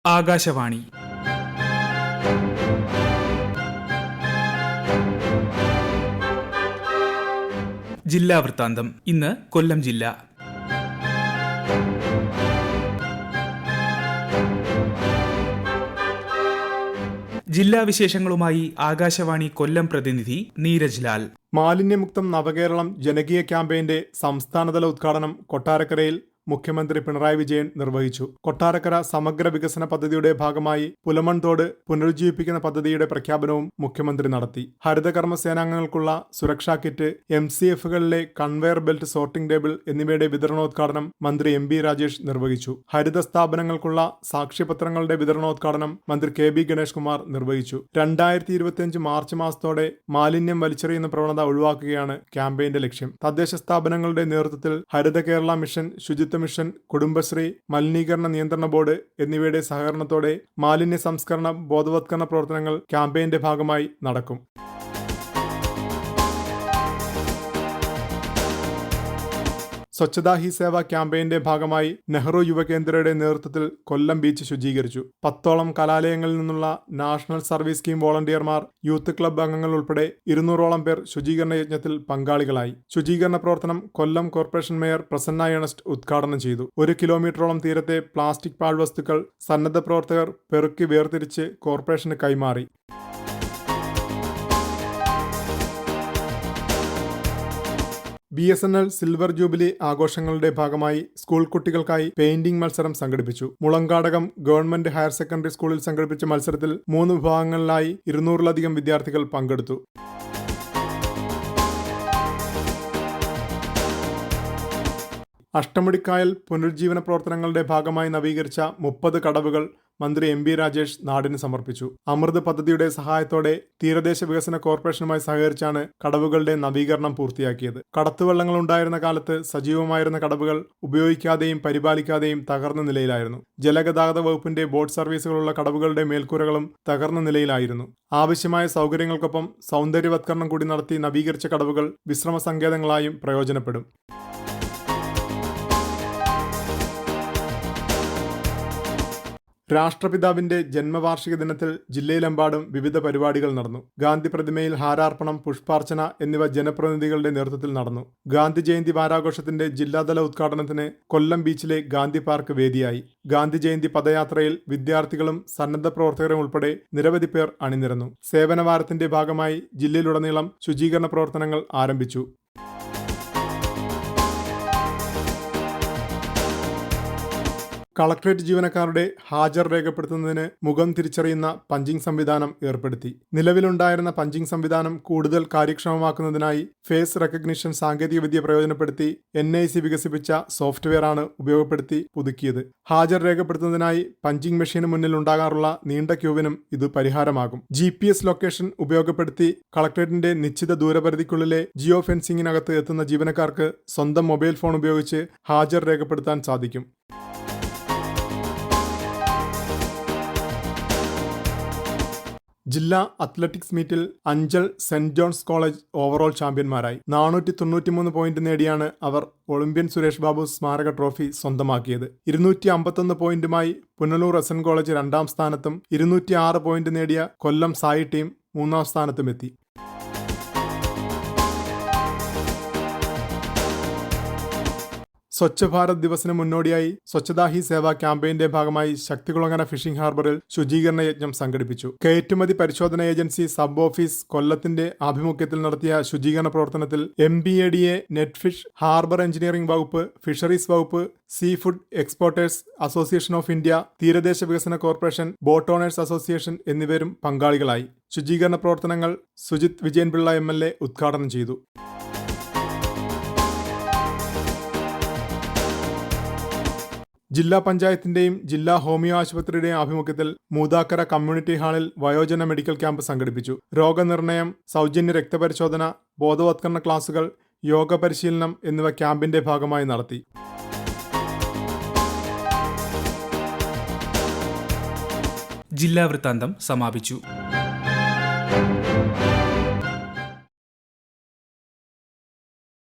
ആകാശവാണി ജില്ലാ വൃത്താന്തം. ഇന്ന് കൊല്ലം ജില്ല. ജില്ലാ വിശേഷങ്ങളുമായി ആകാശവാണി കൊല്ലം പ്രതിനിധി നീരജ് ലാൽ. മാലിന്യമുക്തം നവകേരളം ജനകീയ ക്യാമ്പയിന്റെ സംസ്ഥാനതല ഉദ്ഘാടനം കൊട്ടാരക്കരയിൽ മുഖ്യമന്ത്രി പിണറായി വിജയൻ നിർവഹിച്ചു. കൊട്ടാരക്കര സമഗ്ര വികസന പദ്ധതിയുടെ ഭാഗമായി പുലമൺതോട് പുനരുജ്ജീവിപ്പിക്കുന്ന പദ്ധതിയുടെ പ്രഖ്യാപനവും മുഖ്യമന്ത്രി നടത്തി. ഹരിതകർമ്മ സേനാംഗങ്ങൾക്കുള്ള സുരക്ഷാ കിറ്റ്, MCFകളിലെ കൺവെയർ ബെൽറ്റ് സോർട്ടിംഗ് ടേബിൾ എന്നിവയുടെ വിതരണോദ്ഘാടനം മന്ത്രി MB രാജേഷ് നിർവഹിച്ചു. ഹരിത സ്ഥാപനങ്ങൾക്കുള്ള സാക്ഷ്യപത്രങ്ങളുടെ വിതരണോദ്ഘാടനം മന്ത്രി KB ഗണേഷ് കുമാർ നിർവഹിച്ചു. 2025 മാർച്ച് മാസത്തോടെ മാലിന്യം വലിച്ചെറിയുന്ന പ്രവണത ഒഴിവാക്കുകയാണ് ക്യാമ്പയിന്റെ ലക്ഷ്യം. തദ്ദേശ സ്ഥാപനങ്ങളുടെ നേതൃത്വത്തിൽ ഹരിത കേരള മിഷൻ, ശുചിത്വ മിഷൻ, കുടുംബശ്രീ, മലിനീകരണ നിയന്ത്രണ ബോർഡ് എന്നിവയുടെ സഹകരണത്തോടെ മാലിന്യ സംസ്കരണ ബോധവത്കരണ പ്രവർത്തനങ്ങൾ ക്യാമ്പയിന്റെ ഭാഗമായി നടക്കും. സ്വച്ഛതാ ഹി സേവ ക്യാമ്പയിന്റെ ഭാഗമായി നെഹ്റു യുവകേന്ദ്രയുടെ നേതൃത്വത്തിൽ കൊല്ലം ബീച്ച് ശുചീകരിച്ചു. 10ഓളം കലാലയങ്ങളിൽ നിന്നുള്ള നാഷണൽ സർവീസ് സ്കീം വോളണ്ടിയർമാർ, യൂത്ത് ക്ലബ്ബ് അംഗങ്ങൾ ഉൾപ്പെടെ 200ഓളം പേർ ശുചീകരണ യജ്ഞത്തിൽ പങ്കാളികളായി. ശുചീകരണ പ്രവർത്തനം Kollam corporation mayor Prasanna Ernest ഉദ്ഘാടനം ചെയ്തു. 1 കിലോമീറ്ററോളം തീരത്തെ പ്ലാസ്റ്റിക് പാഴ്വസ്തുക്കൾ സന്നദ്ധ പ്രവർത്തകർ പെറുക്കി വേർതിരിച്ച് കോർപ്പറേഷന് കൈമാറി. BSNL സിൽവർ ജൂബിലി ആഘോഷങ്ങളുടെ ഭാഗമായി സ്കൂൾ കുട്ടികൾക്കായി പെയിന്റിംഗ് മത്സരം സംഘടിപ്പിച്ചു. മുളങ്കാടകം ഗവൺമെന്റ് ഹയർ സെക്കൻഡറി സ്കൂളിൽ സംഘടിപ്പിച്ച മത്സരത്തിൽ 3 വിഭാഗങ്ങളിലായി 200-ലധികം വിദ്യാർത്ഥികൾ പങ്കെടുത്തു. അഷ്ടമുടിക്കായൽ പുനരുജ്ജീവന പ്രവർത്തനങ്ങളുടെ ഭാഗമായി നവീകരിച്ച 30 കടവുകൾ മന്ത്രി MB രാജേഷ് നാടിന് സമർപ്പിച്ചു. അമൃത് പദ്ധതിയുടെ സഹായത്തോടെ തീരദേശ വികസന കോർപ്പറേഷനുമായി സഹകരിച്ചാണ് കടവുകളുടെ നവീകരണം പൂർത്തിയാക്കിയത്. കടത്തുവള്ളങ്ങൾ ഉണ്ടായിരുന്ന കാലത്ത് സജീവമായിരുന്ന കടവുകൾ ഉപയോഗിക്കാതെയും പരിപാലിക്കാതെയും തകർന്ന നിലയിലായിരുന്നു. ജലഗതാഗത വകുപ്പിന്റെ ബോട്ട് സർവീസുകളുള്ള കടവുകളുടെ മേൽക്കൂരകളും തകർന്ന നിലയിലായിരുന്നു. ആവശ്യമായ സൗകര്യങ്ങൾക്കൊപ്പം സൗന്ദര്യവത്കരണം കൂടി നടത്തി നവീകരിച്ച കടവുകൾ വിശ്രമ സങ്കേതങ്ങളായും പ്രയോജനപ്പെടും. രാഷ്ട്രപിതാവിന്റെ ജന്മവാർഷിക ദിനത്തിൽ ജില്ലയിലെമ്പാടും വിവിധ പരിപാടികൾ നടന്നു. ഗാന്ധി പ്രതിമയിൽ ഹാരാർപ്പണം, പുഷ്പാർച്ചന എന്നിവ ജനപ്രതിനിധികളുടെ നേതൃത്വത്തിൽ നടന്നു. ഗാന്ധി ജയന്തി വാരാഘോഷത്തിന്റെ ജില്ലാതല ഉദ്ഘാടനത്തിന് കൊല്ലം ബീച്ചിലെ ഗാന്ധി പാർക്ക് വേദിയായി. ഗാന്ധി ജയന്തി പദയാത്രയിൽ വിദ്യാർത്ഥികളും സന്നദ്ധ പ്രവർത്തകരും ഉൾപ്പെടെ നിരവധി പേർ അണിനിരന്നു. സേവനവാരത്തിന്റെ ഭാഗമായി ജില്ലയിലുടനീളം ശുചീകരണ പ്രവർത്തനങ്ങൾ ആരംഭിച്ചു. കളക്ടറേറ്റ് ജീവനക്കാരുടെ ഹാജർ രേഖപ്പെടുത്തുന്നതിന് മുഖം തിരിച്ചറിയുന്ന പഞ്ചിംഗ് സംവിധാനം ഏർപ്പെടുത്തി. നിലവിലുണ്ടായിരുന്ന പഞ്ചിംഗ് സംവിധാനം കൂടുതൽ കാര്യക്ഷമമാക്കുന്നതിനായി ഫേസ് റെക്കഗ്നിഷൻ സാങ്കേതികവിദ്യ പ്രയോജനപ്പെടുത്തി NIC വികസിപ്പിച്ച സോഫ്റ്റ്വെയറാണ് ഉപയോഗപ്പെടുത്തി പുതുക്കിയത്. ഹാജർ രേഖപ്പെടുത്തുന്നതിനായി പഞ്ചിംഗ് മെഷീന് മുന്നിൽ ഉണ്ടാകാറുള്ള നീണ്ട ക്യൂവിനും ഇത് പരിഹാരമാകും. GPS ലൊക്കേഷൻ ഉപയോഗപ്പെടുത്തി കളക്ടറേറ്റിന്റെ നിശ്ചിത ദൂരപരിധിക്കുള്ളിലെ ജിയോ ഫെൻസിംഗിനകത്ത് എത്തുന്ന ജീവനക്കാർക്ക് സ്വന്തം മൊബൈൽ ഫോൺ ഉപയോഗിച്ച് ഹാജർ രേഖപ്പെടുത്താൻ സാധിക്കും. ജില്ലാ അത്ലറ്റിക്സ് മീറ്റിൽ Anchal Saint John's college overall ചാമ്പ്യന്മാരായി. 493 പോയിന്റ് നേടിയാണ് അവർ ഒളിമ്പ്യൻ സുരേഷ് ബാബു സ്മാരക ട്രോഫി സ്വന്തമാക്കിയത്. 251 പോയിന്റുമായി പുനലൂർ SN കോളേജ് 2ാം സ്ഥാനത്തും 206 പോയിന്റ് നേടിയ കൊല്ലം സായി ടീം 3ാം സ്ഥാനത്തുമെത്തി. സ്വച്ഛ് ഭാരത് ദിവസിന് മുന്നോടിയായി സ്വച്ഛതാ ഹി സേവ ക്യാമ്പയിന്റെ ഭാഗമായി ശക്തികുളങ്ങര ഫിഷിംഗ് ഹാർബറിൽ ശുചീകരണ യജ്ഞം സംഘടിപ്പിച്ചു. കയറ്റുമതി പരിശോധന ഏജൻസി സബ് ഓഫീസ് കൊല്ലത്തിന്റെ ആഭിമുഖ്യത്തിൽ നടത്തിയ ശുചീകരണ പ്രവർത്തനത്തിൽ MBADA, നെറ്റ്ഫിഷ്, ഹാർബർ എഞ്ചിനീയറിംഗ് വകുപ്പ്, ഫിഷറീസ് വകുപ്പ്, sea food exporters association of India, തീരദേശ വികസന കോർപ്പറേഷൻ, ബോട്ട് ഓണേഴ്സ് അസോസിയേഷൻ എന്നിവരും പങ്കാളികളായി. ശുചീകരണ പ്രവർത്തനങ്ങൾ സുജിത് വിജയൻപിള്ള MLA ഉദ്ഘാടനം ചെയ്തു. ജില്ലാ പഞ്ചായത്തിന്റെയും ജില്ലാ ഹോമിയോ ആശുപത്രിയുടെയും ആഭിമുഖ്യത്തിൽ മൂതാക്കര കമ്മ്യൂണിറ്റി ഹാളിൽ വയോജന മെഡിക്കൽ ക്യാമ്പ് സംഘടിപ്പിച്ചു. രോഗനിർണയം, സൗജന്യ രക്തപരിശോധന, ബോധവത്കരണ ക്ലാസുകൾ, യോഗ പരിശീലനം എന്നിവ ക്യാമ്പിന്റെ ഭാഗമായി നടത്തി. ജില്ലാ വൃത്താന്തം സമാപിച്ചു.